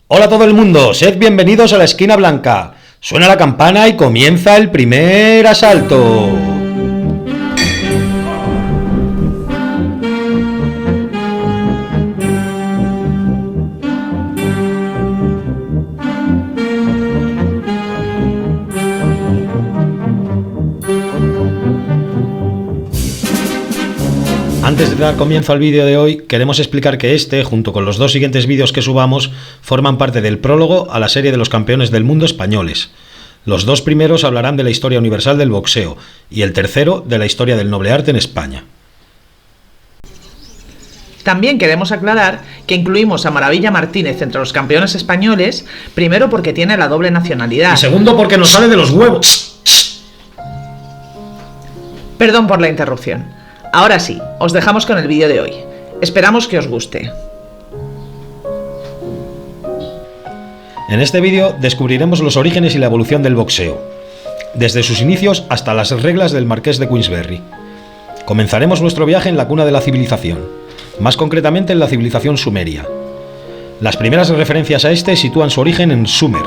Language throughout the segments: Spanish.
Hola a todo el mundo, sed bienvenidos a la Esquina Blanca. Suena la campana y comienza el primer asalto. Antes de dar comienzo al vídeo de hoy, queremos explicar que este, junto con los dos siguientes vídeos que subamos, forman parte del prólogo a la serie de los campeones del mundo españoles. Los dos primeros hablarán de la historia universal del boxeo y el tercero de la historia del noble arte en España. También queremos aclarar que incluimos a Maravilla Martínez entre los campeones españoles, primero porque tiene la doble nacionalidad. Y segundo porque nos sale de los huevos. Perdón por la interrupción. Ahora sí, os dejamos con el vídeo de hoy. Esperamos que os guste. En este vídeo descubriremos los orígenes y la evolución del boxeo, desde sus inicios hasta las reglas del Marqués de Queensberry. Comenzaremos nuestro viaje en la cuna de la civilización, más concretamente en la civilización sumeria. Las primeras referencias a este sitúan su origen en Sumer.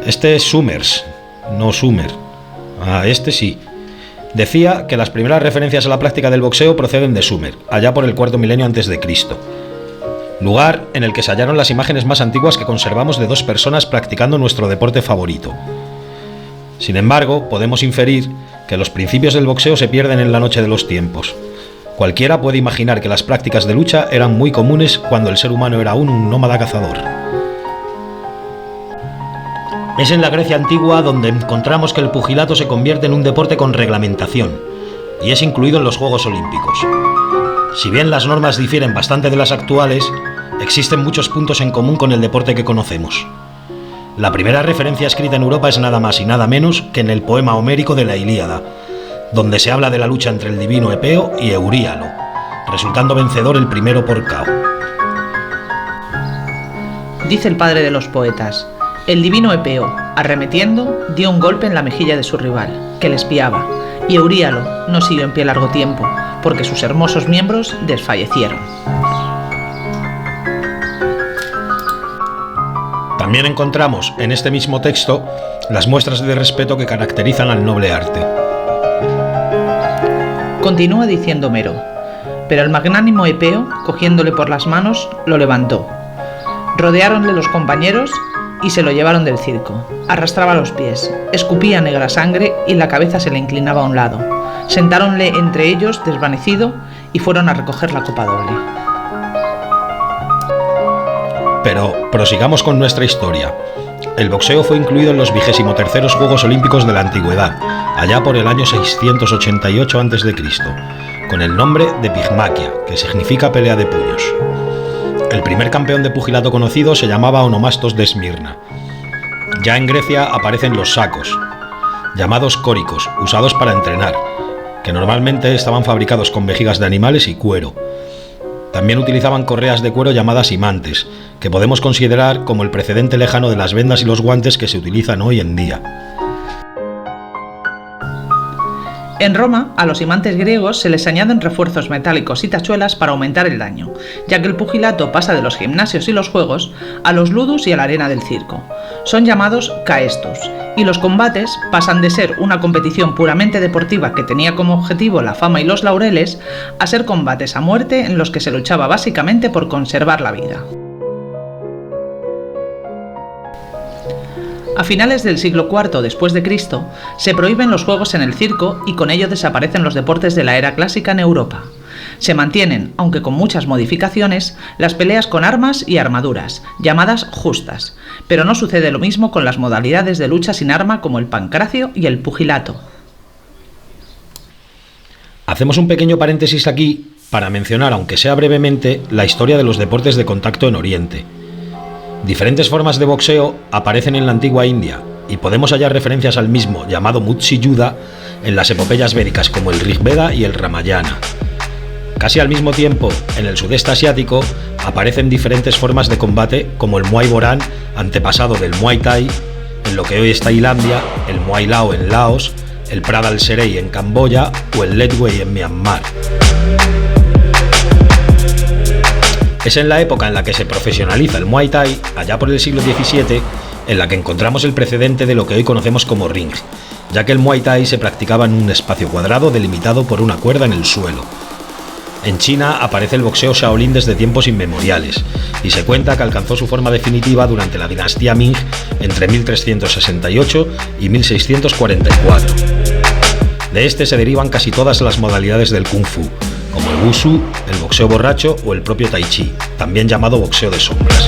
Este es Sumers, no Sumer. Este sí. Decía que las primeras referencias a la práctica del boxeo proceden de Sumer, allá por el cuarto milenio antes de Cristo, lugar en el que se hallaron las imágenes más antiguas que conservamos de dos personas practicando nuestro deporte favorito. Sin embargo, podemos inferir que los principios del boxeo se pierden en la noche de los tiempos. Cualquiera puede imaginar que las prácticas de lucha eran muy comunes cuando el ser humano era aún un nómada cazador. Es en la Grecia antigua donde encontramos que el pugilato se convierte en un deporte con reglamentación, y es incluido en los Juegos Olímpicos. Si bien las normas difieren bastante de las actuales, existen muchos puntos en común con el deporte que conocemos. La primera referencia escrita en Europa es nada más y nada menos que en el poema homérico de la Ilíada, donde se habla de la lucha entre el divino Epeo y Euríalo, resultando vencedor el primero por KO. Dice el padre de los poetas: el divino Epeo, arremetiendo, dio un golpe en la mejilla de su rival, que le espiaba, y Euríalo no siguió en pie largo tiempo, porque sus hermosos miembros desfallecieron. También encontramos en este mismo texto las muestras de respeto que caracterizan al noble arte. Continúa diciendo Homero: pero el magnánimo Epeo, cogiéndole por las manos, lo levantó. Rodeáronle los compañeros y se lo llevaron del circo. Arrastraba los pies, escupía negra sangre y la cabeza se le inclinaba a un lado. Sentáronle entre ellos desvanecido y fueron a recoger la copa doble. Pero prosigamos con nuestra historia. El boxeo fue incluido en los 23º Juegos Olímpicos de la Antigüedad, allá por el año 688 a.C., con el nombre de Pigmaquia, que significa pelea de puños. El primer campeón de pugilato conocido se llamaba Onomastos de Esmirna. Ya en Grecia aparecen los sacos, llamados córicos, usados para entrenar, que normalmente estaban fabricados con vejigas de animales y cuero. También utilizaban correas de cuero llamadas imantes, que podemos considerar como el precedente lejano de las vendas y los guantes que se utilizan hoy en día. En Roma, a los imantes griegos se les añaden refuerzos metálicos y tachuelas para aumentar el daño, ya que el pugilato pasa de los gimnasios y los juegos a los ludus y a la arena del circo. Son llamados caestus, y los combates pasan de ser una competición puramente deportiva que tenía como objetivo la fama y los laureles, a ser combates a muerte en los que se luchaba básicamente por conservar la vida. A finales del siglo IV después de Cristo, se prohíben los juegos en el circo y con ello desaparecen los deportes de la era clásica en Europa. Se mantienen, aunque con muchas modificaciones, las peleas con armas y armaduras, llamadas justas, pero no sucede lo mismo con las modalidades de lucha sin arma como el pancracio y el pugilato. Hacemos un pequeño paréntesis aquí para mencionar, aunque sea brevemente, la historia de los deportes de contacto en Oriente. Diferentes formas de boxeo aparecen en la antigua India y podemos hallar referencias al mismo, llamado Mutsi Yuddha, en las epopeyas védicas como el Rig Veda y el Ramayana. Casi al mismo tiempo, en el sudeste asiático, aparecen diferentes formas de combate como el Muay Boran, antepasado del Muay Thai, en lo que hoy es Tailandia, el Muay Lao en Laos, el Pradal Serey en Camboya o el Ledway en Myanmar. Es en la época en la que se profesionaliza el Muay Thai, allá por el siglo XVII, en la que encontramos el precedente de lo que hoy conocemos como ring, ya que el Muay Thai se practicaba en un espacio cuadrado delimitado por una cuerda en el suelo. En China aparece el boxeo Shaolin desde tiempos inmemoriales, y se cuenta que alcanzó su forma definitiva durante la dinastía Ming entre 1368 y 1644. De este se derivan casi todas las modalidades del Kung Fu, como el Wushu, el boxeo borracho o el propio Tai Chi, también llamado boxeo de sombras.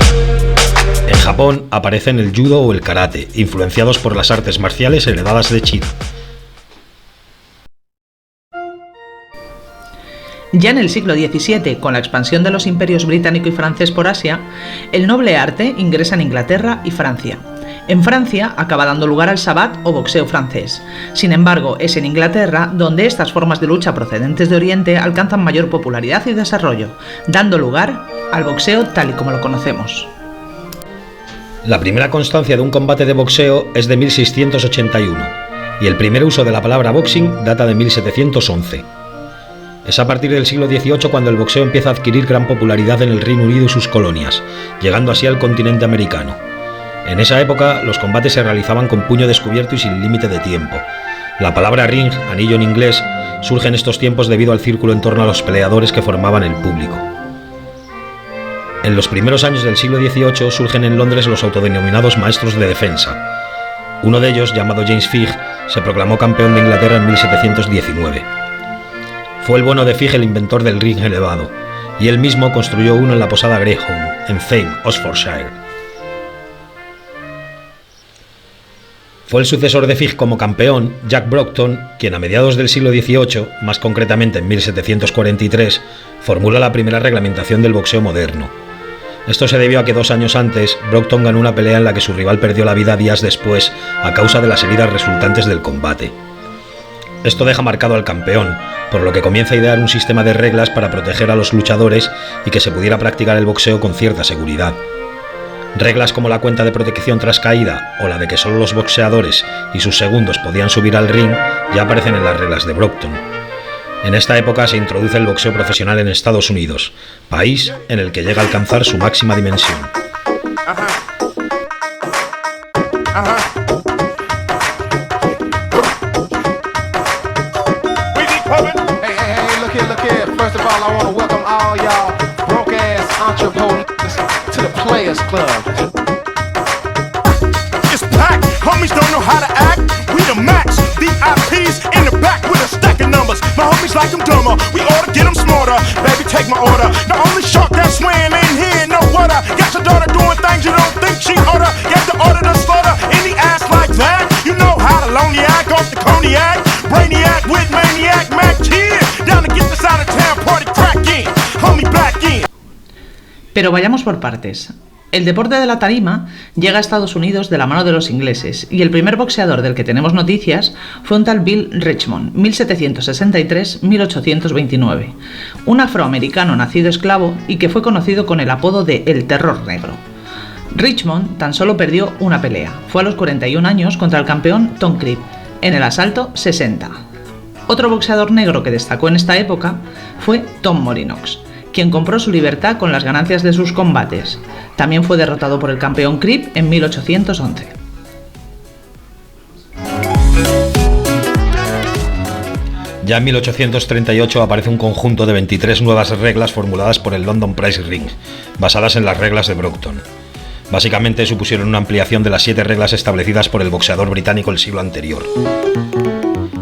En Japón aparecen el judo o el karate, influenciados por las artes marciales heredadas de China. Ya en el siglo XVII, con la expansión de los imperios británico y francés por Asia, el noble arte ingresa en Inglaterra y Francia. En Francia acaba dando lugar al sabbat o boxeo francés. Sin embargo, es en Inglaterra donde estas formas de lucha procedentes de Oriente alcanzan mayor popularidad y desarrollo, dando lugar al boxeo tal y como lo conocemos. La primera constancia de un combate de boxeo es de 1681, y el primer uso de la palabra boxing data de 1711. Es a partir del siglo XVIII cuando el boxeo empieza a adquirir gran popularidad en el Reino Unido y sus colonias, llegando así al continente americano. En esa época, los combates se realizaban con puño descubierto y sin límite de tiempo. La palabra ring, anillo en inglés, surge en estos tiempos debido al círculo en torno a los peleadores que formaban el público. En los primeros años del siglo XVIII surgen en Londres los autodenominados maestros de defensa. Uno de ellos, llamado James Figg, se proclamó campeón de Inglaterra en 1719. Fue el bueno de Figg el inventor del ring elevado, y él mismo construyó uno en la posada Greyhound, en Thame, Oxfordshire. Fue el sucesor de Figg como campeón, Jack Brockton, quien a mediados del siglo XVIII, más concretamente en 1743, formula la primera reglamentación del boxeo moderno. Esto se debió a que 2 años antes, Brockton ganó una pelea en la que su rival perdió la vida días después a causa de las heridas resultantes del combate. Esto deja marcado al campeón, por lo que comienza a idear un sistema de reglas para proteger a los luchadores y que se pudiera practicar el boxeo con cierta seguridad. Reglas como la cuenta de protección tras caída o la de que solo los boxeadores y sus segundos podían subir al ring ya aparecen en las reglas de Brockton. En esta época se introduce el boxeo profesional en Estados Unidos, país en el que llega a alcanzar su máxima dimensión. Players Club. It's packed, homies don't know how to act. We the max, VIPs in the back with a stack of numbers. My homies like them dumber, we ought to get them smarter. Baby, take my order. The only shark that's swimming in here, no water. Got your daughter doing things you don't think she oughta. Get the order to slaughter any ass like that. You know how the lonely act off the cognac. Brainiac with maniac, Mac here. Down to get this out of town party cracking. Homie back in. Pero vayamos por partes. El deporte de la tarima llega a Estados Unidos de la mano de los ingleses, y el primer boxeador del que tenemos noticias fue un tal Bill Richmond, 1763-1829, un afroamericano nacido esclavo y que fue conocido con el apodo de El Terror Negro. Richmond tan solo perdió una pelea, fue a los 41 años contra el campeón Tom Cribb, en el asalto 60. Otro boxeador negro que destacó en esta época fue Tom Molinox, quien compró su libertad con las ganancias de sus combates. También fue derrotado por el campeón Cribb en 1811. Ya en 1838 aparece un conjunto de 23 nuevas reglas formuladas por el London Prize Ring, basadas en las reglas de Brockton. Básicamente supusieron una ampliación de las 7 reglas establecidas por el boxeador británico el siglo anterior.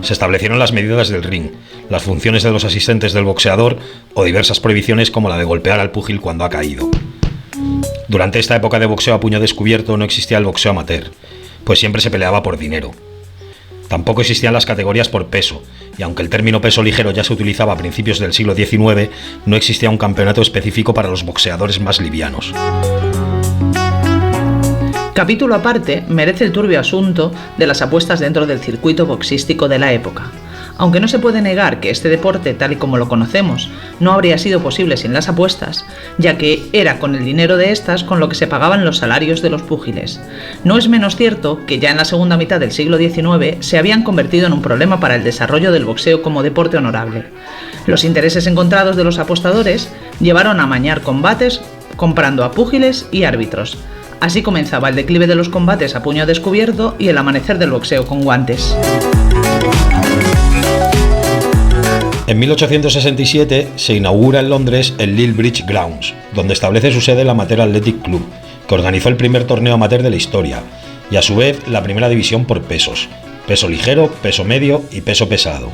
Se establecieron las medidas del ring, las funciones de los asistentes del boxeador o diversas prohibiciones como la de golpear al púgil cuando ha caído. Durante esta época de boxeo a puño descubierto no existía el boxeo amateur, pues siempre se peleaba por dinero. Tampoco existían las categorías por peso, y aunque el término peso ligero ya se utilizaba a principios del siglo XIX, no existía un campeonato específico para los boxeadores más livianos. Capítulo aparte merece el turbio asunto de las apuestas dentro del circuito boxístico de la época. Aunque no se puede negar que este deporte, tal y como lo conocemos, no habría sido posible sin las apuestas, ya que era con el dinero de estas con lo que se pagaban los salarios de los púgiles. No es menos cierto que ya en la segunda mitad del siglo XIX se habían convertido en un problema para el desarrollo del boxeo como deporte honorable. Los intereses encontrados de los apostadores llevaron a amañar combates comprando a púgiles y árbitros. Así comenzaba el declive de los combates a puño descubierto y el amanecer del boxeo con guantes. En 1867 se inaugura en Londres el Lille Bridge Grounds, donde establece su sede el Amateur Athletic Club, que organizó el primer torneo amateur de la historia, y a su vez la primera división por pesos: peso ligero, peso medio y peso pesado.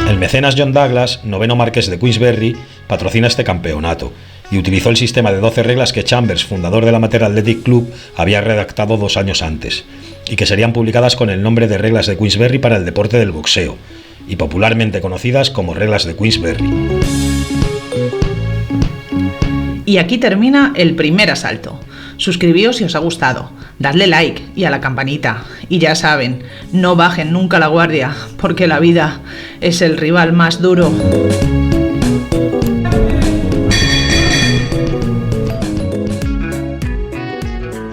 El mecenas John Douglas, noveno marqués de Queensberry, patrocina este campeonato y utilizó el sistema de 12 reglas que Chambers, fundador del Amateur Athletic Club, había redactado 2 años antes, y que serían publicadas con el nombre de Reglas de Queensberry para el deporte del boxeo, y popularmente conocidas como Reglas de Queensberry. Y aquí termina el primer asalto. Suscribíos si os ha gustado, dadle like y a la campanita. Y ya saben, no bajen nunca la guardia, porque la vida es el rival más duro.